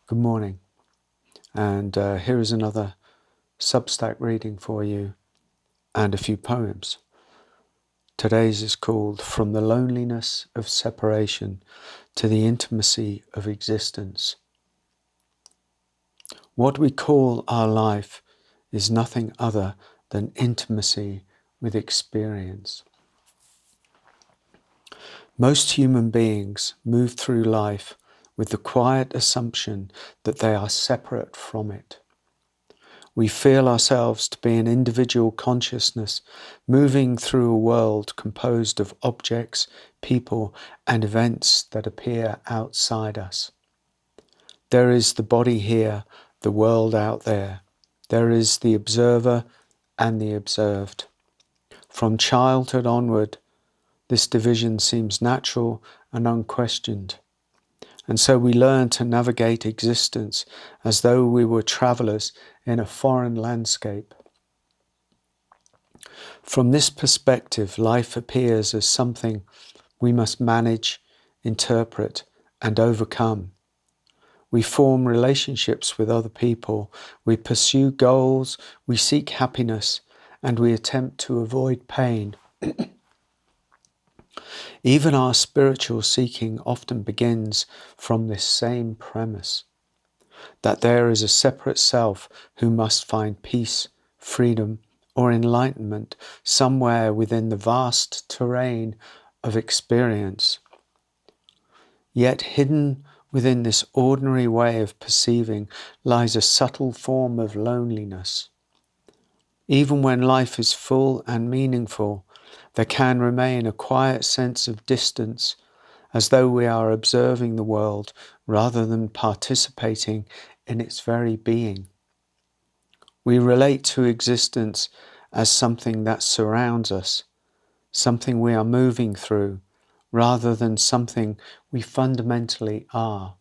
Good morning, and here is another Substack reading for you and a few poems. Today's is called From the Loneliness of Separation to the Intimacy of Existence. What we call our life is nothing other than intimacy with experience. Most human beings move through life with the quiet assumption that they are separate from it. We feel ourselves to be an individual consciousness moving through a world composed of objects, people, and events that appear outside us. There is the body here, the world out there. There is the observer and the observed. From childhood onward, this division seems natural and unquestioned. And so we learn to navigate existence as though we were travelers in a foreign landscape. From this perspective, life appears as something we must manage, interpret, and overcome. We form relationships with other people, we pursue goals, we seek happiness, and we attempt to avoid pain. Even our spiritual seeking often begins from this same premise, that there is a separate self who must find peace, freedom, or enlightenment somewhere within the vast terrain of experience. Yet hidden within this ordinary way of perceiving lies a subtle form of loneliness. Even when life is full and meaningful, there can remain a quiet sense of distance, as though we are observing the world rather than participating in its very being. We relate to existence as something that surrounds us, something we are moving through, rather than something we fundamentally are.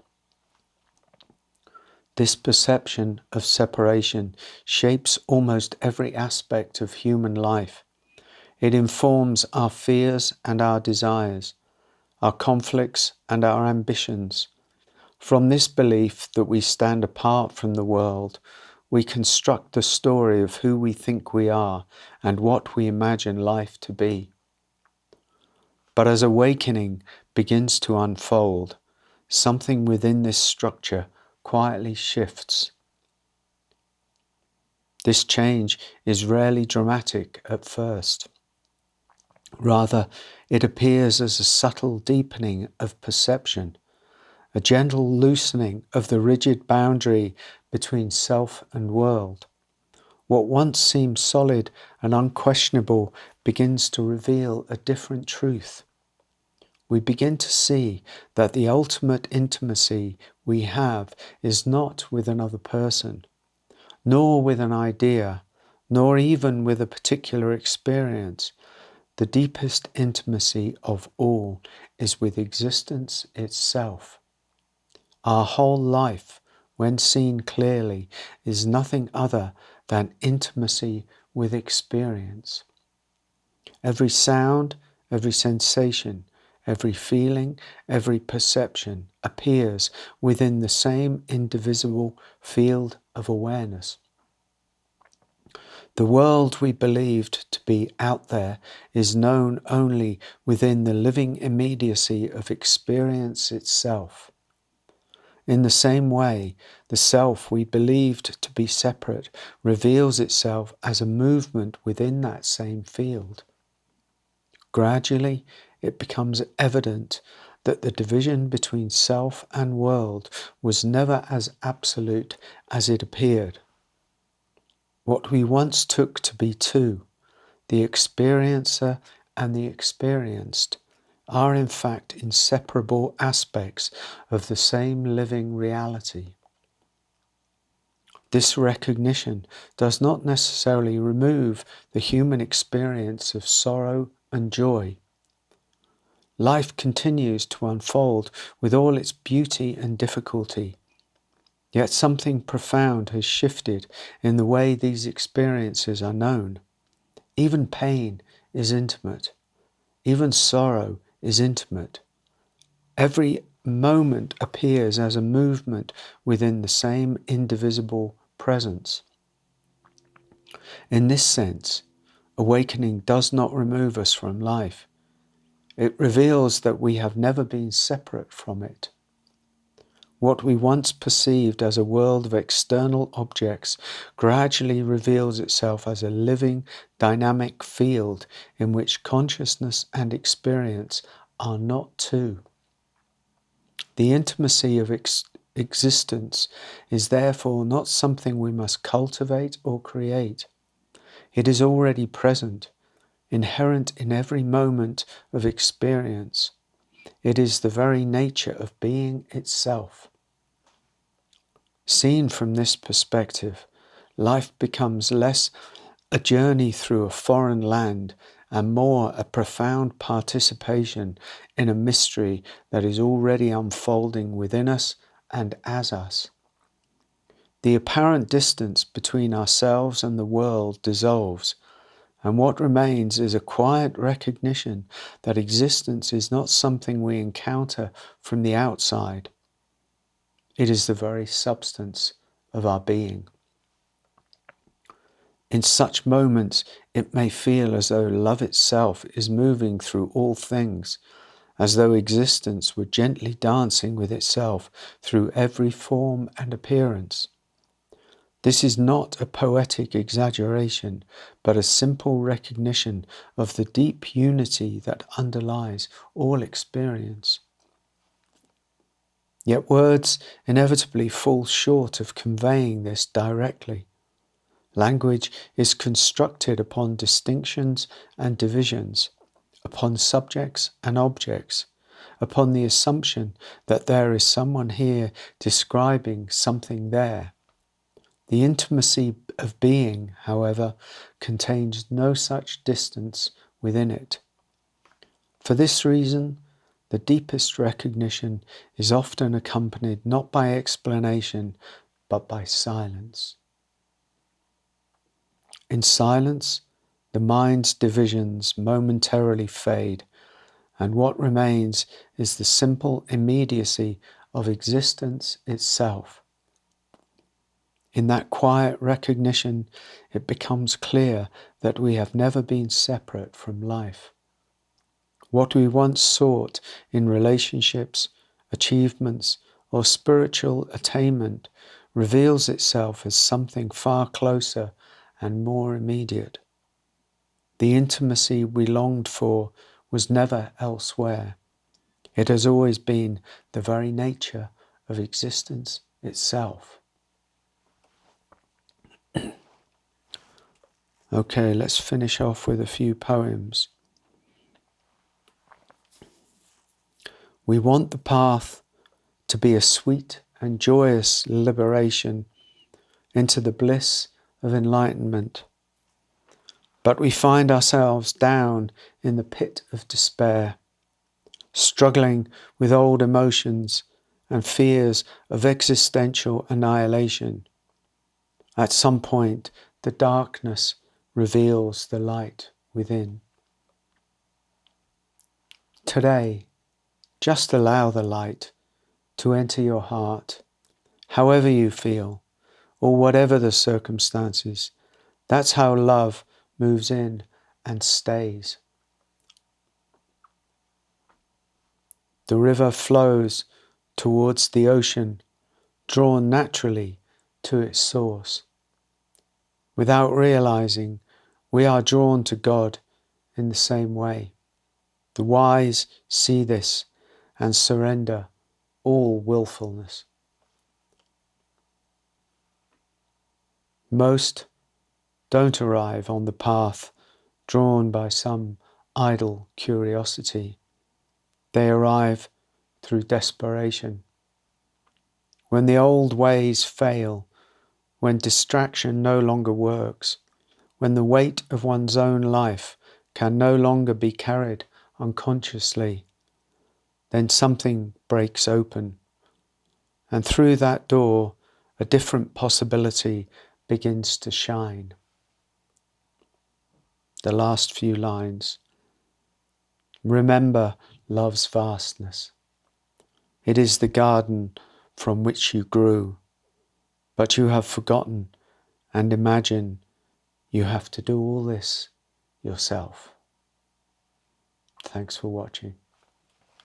This perception of separation shapes almost every aspect of human life. It informs our fears and our desires, our conflicts and our ambitions. From this belief that we stand apart from the world, we construct the story of who we think we are and what we imagine life to be. But as awakening begins to unfold, something within this structure quietly shifts. This change is rarely dramatic at first. Rather, it appears as a subtle deepening of perception, a gentle loosening of the rigid boundary between self and world. What once seemed solid and unquestionable begins to reveal a different truth. We begin to see that the ultimate intimacy we have is not with another person, nor with an idea, nor even with a particular experience. The deepest intimacy of all is with existence itself. Our whole life, when seen clearly, is nothing other than intimacy with experience. Every sound, every sensation, every feeling, every perception appears within the same indivisible field of awareness. The world we believed to be out there is known only within the living immediacy of experience itself. In the same way, the self we believed to be separate reveals itself as a movement within that same field. Gradually, it becomes evident that the division between self and world was never as absolute as it appeared. What we once took to be two, the experiencer and the experienced, are in fact inseparable aspects of the same living reality. This recognition does not necessarily remove the human experience of sorrow and joy. Life continues to unfold with all its beauty and difficulty. Yet something profound has shifted in the way these experiences are known. Even pain is intimate. Even sorrow is intimate. Every moment appears as a movement within the same indivisible presence. In this sense, awakening does not remove us from life. It reveals that we have never been separate from it. What we once perceived as a world of external objects gradually reveals itself as a living, dynamic field in which consciousness and experience are not two. The intimacy of existence is therefore not something we must cultivate or create. It is already present, inherent in every moment of experience. It is the very nature of being itself. Seen from this perspective, life becomes less a journey through a foreign land and more a profound participation in a mystery that is already unfolding within us and as us. The apparent distance between ourselves and the world dissolves, and what remains is a quiet recognition that existence is not something we encounter from the outside. It is the very substance of our being. In such moments, it may feel as though love itself is moving through all things, as though existence were gently dancing with itself through every form and appearance. This is not a poetic exaggeration, but a simple recognition of the deep unity that underlies all experience. Yet words inevitably fall short of conveying this directly. Language is constructed upon distinctions and divisions, upon subjects and objects, upon the assumption that there is someone here describing something there. The intimacy of being, however, contains no such distance within it. For this reason, the deepest recognition is often accompanied not by explanation, but by silence. In silence, the mind's divisions momentarily fade, and what remains is the simple immediacy of existence itself. In that quiet recognition, it becomes clear that we have never been separate from life. What we once sought in relationships, achievements, or spiritual attainment reveals itself as something far closer and more immediate. The intimacy we longed for was never elsewhere. It has always been the very nature of existence itself. Okay, let's finish off with a few poems. We want the path to be a sweet and joyous liberation into the bliss of enlightenment. But we find ourselves down in the pit of despair, struggling with old emotions and fears of existential annihilation. At some point, the darkness reveals the light within. Today, just allow the light to enter your heart, however you feel, or whatever the circumstances. That's how love moves in and stays. The river flows towards the ocean, drawn naturally to its source. Without realizing, we are drawn to God in the same way. The wise see this and surrender all willfulness. Most don't arrive on the path drawn by some idle curiosity. They arrive through desperation. When the old ways fail, when distraction no longer works, when the weight of one's own life can no longer be carried unconsciously, then something breaks open. And through that door, a different possibility begins to shine. The last few lines. Remember love's vastness. It is the garden from which you grew, but you have forgotten and imagine you have to do all this yourself. Thanks for watching.